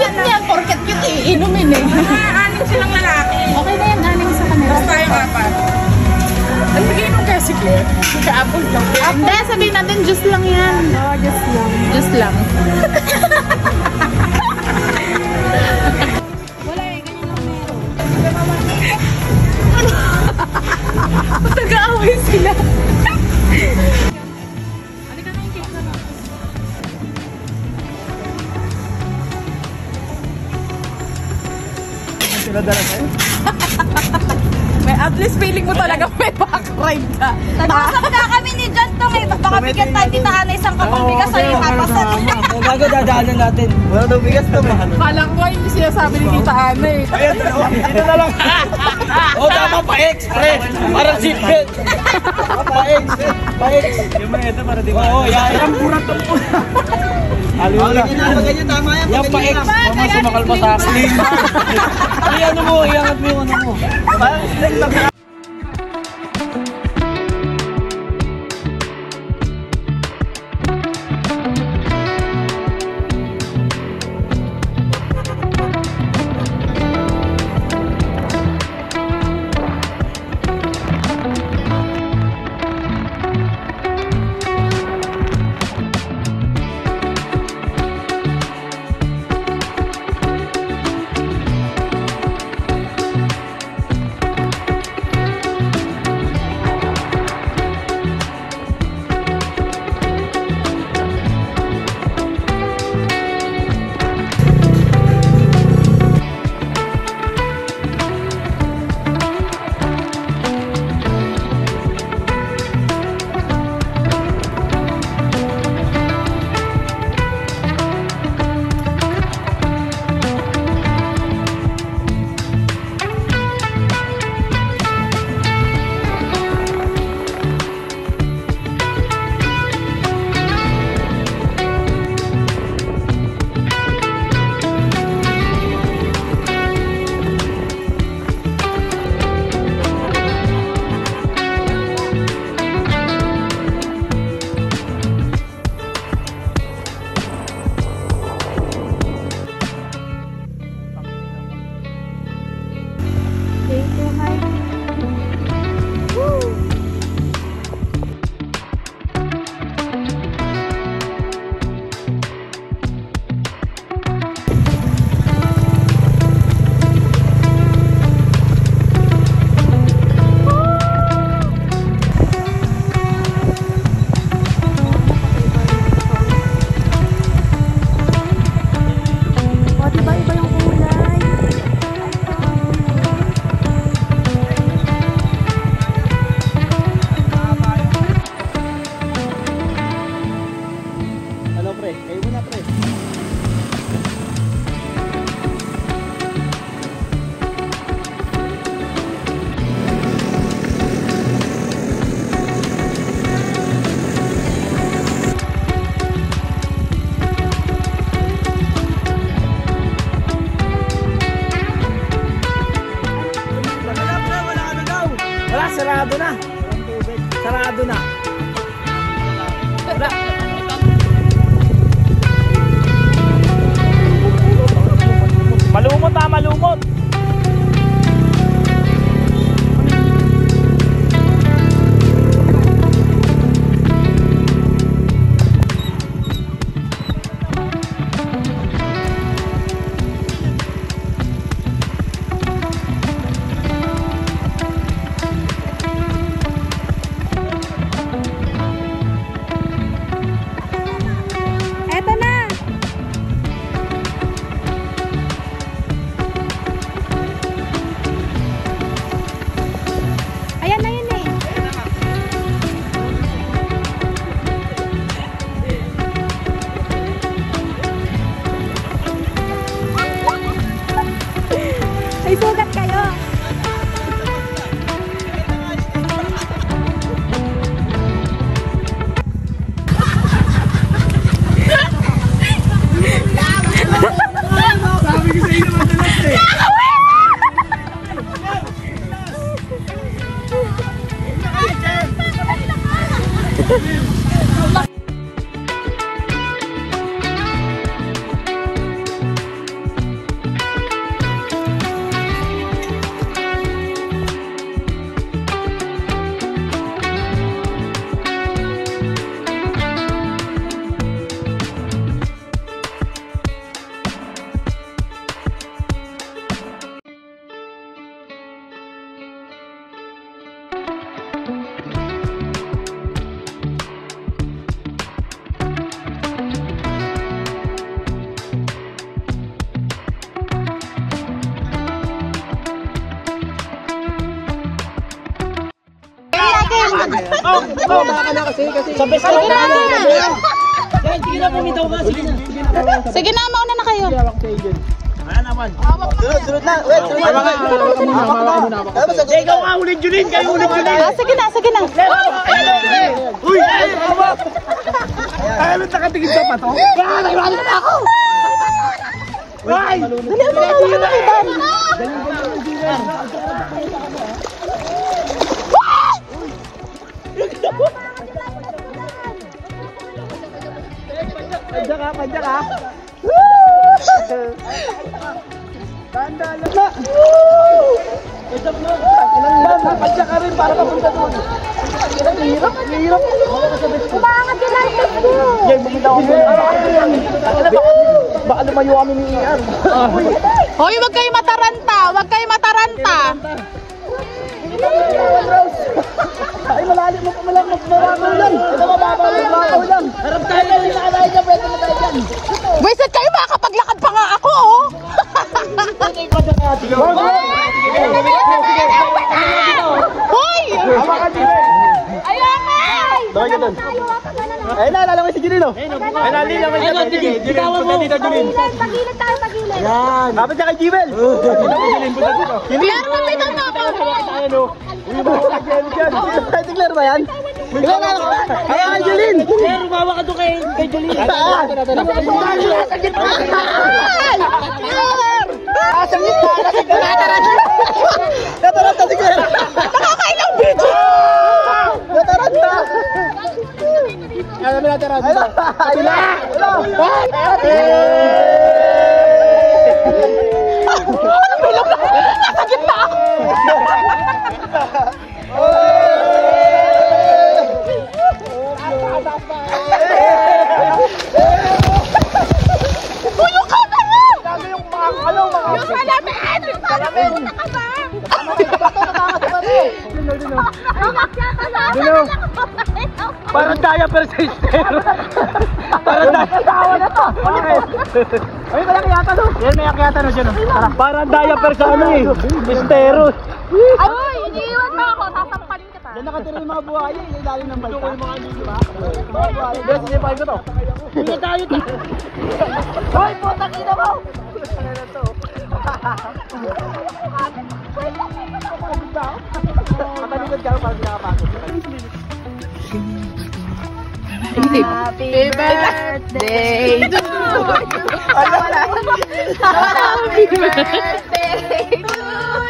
Cute niya, porket cute iinumin eh. Anim silang lalaki. Okay na yan, anim sa kanila. Tapos tayo apat. Ang bigay mo kaya si Claire? Ka-apple lang. Hindi, sabihin natin, juice lang yan. Oo, just lang. Juice lang. Wala eh, ganyan lang meron. Nag-aaway sila. Halika na yung cake na lang. Sila dala kayo? At least feeling mo talaga may back-ride ka. Nagkasap na kami ni John to eh. Baka bigyan tayo Tita Ana isang kapal bigas sa'yo yung kapasal. Kung bago dadaanan natin. Wala daw bigas to. Palang ko, hindi sinasabi ni Tita Ana eh. Ayan, dito na lang. O, tama, pa-express. Parang seatbelt. Pa-ex. Yung mga ito para di ba? Oo, yan. Ang burat to po. Aliw na. Ganyan tama yan. Yan, pa-ex. Mama, sumakalma sa akin. Iyan mo, iangat mo yung ano mo. Sarado na. Sarado na. Malumot malumot. Sa best Sige na. Sige na, pumitaw ka. Sige na. Sige na, mauna na kayo. Sunod na. Wait, sunod na. Ikaw nga ulit Julin. Kayo ulit Julin. Sige na, sige na. Uy! Ay, ano nakatingin ka pa to? Naiwala na ako! Ay! Dali mo na, wala na iban. Padya ka. Tanda lang na. Padya ka rin para papunta doon. Hirap. Kumangat ka lang. Yan, bumitaw ako. Baka lumayo kami ni Ian. Hoy, wag kayo mataranta. Wag kayo mataranta. Ay, malalim mo pa mababaw lang. Mababaw lang. Harap tayo lang. Nakalain niya, pwede na tayo dyan. Wisit kayo, makapaglakad pa nga ako, oh. Hoy! Doon ka doon. Ay, naalala mo si Julino. Ay, naalala mo si Julino. Bitawan mo. Tagilid tayo, tagilid. Yan. Kapit ka kay Jibel. Claire, kapitan mo ako. Pwede Claire ba yan? Kaya kay Julin. Claire, umawa ka doon kay Julin. Asang gitna. Nataranta si Claire. Nakakailang video. Nataranta. Alam mo nataranta. Ayun. Nasa gitna ako. Yung camera! Yung salamin! Yung salamin! Parang diaper sa estero. Parang diaper na to. Ay, may akyata no. Yan, may akyata no dyan. Parang diaper sa ano eh. Estero. Ay, iniiwan mo ako. Sasampalin kita. Yan nakatira yung mga buhaya. Yung ilalim ng balta. Yung mga hindi ba? Yes, sinipahin ko to. Hindi tayo to. Hoy, putang ina mo. Ano na to? Matalikod ka para pinakapasok. Happy birthday to you. Happy birthday to you.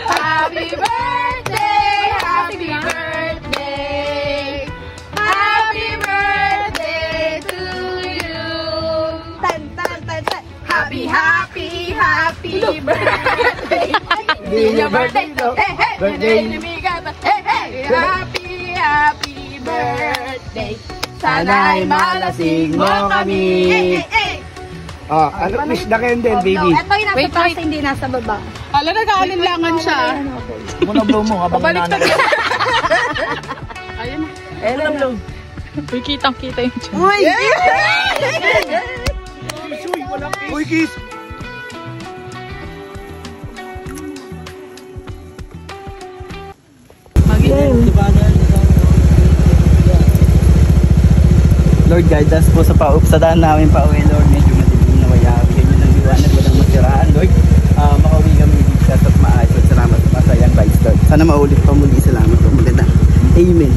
Happy birthday, happy birthday. Happy birthday to you. Tan, tan, tan, tan. Happy birthday. It's your birthday. Hey, hey. Birthday. Hey, hey. Happy birthday. Sana'y malasing mo kami. Ah, ano wish the candle, baby. Ito yung nasa taas, hindi nasa baba. Ala, nag-aalinlangan siya. Muna blow mo habang Baliktad nanay. yan. Ayun. Muna blow. Uy, kitang-kita yung tiyan. Uy! Uy, kiss! Lord, guide us po sa daan namin pa uwi, Lord. Medyo madilim na wayawi. Yan yun ang liwanag, walang masiraan, Lord. Makauwi kami ligtas at maayos. Salamat po sa masayang vibes, Lord. Sana maulit pa muli. Salamat po. Maganda. Amen.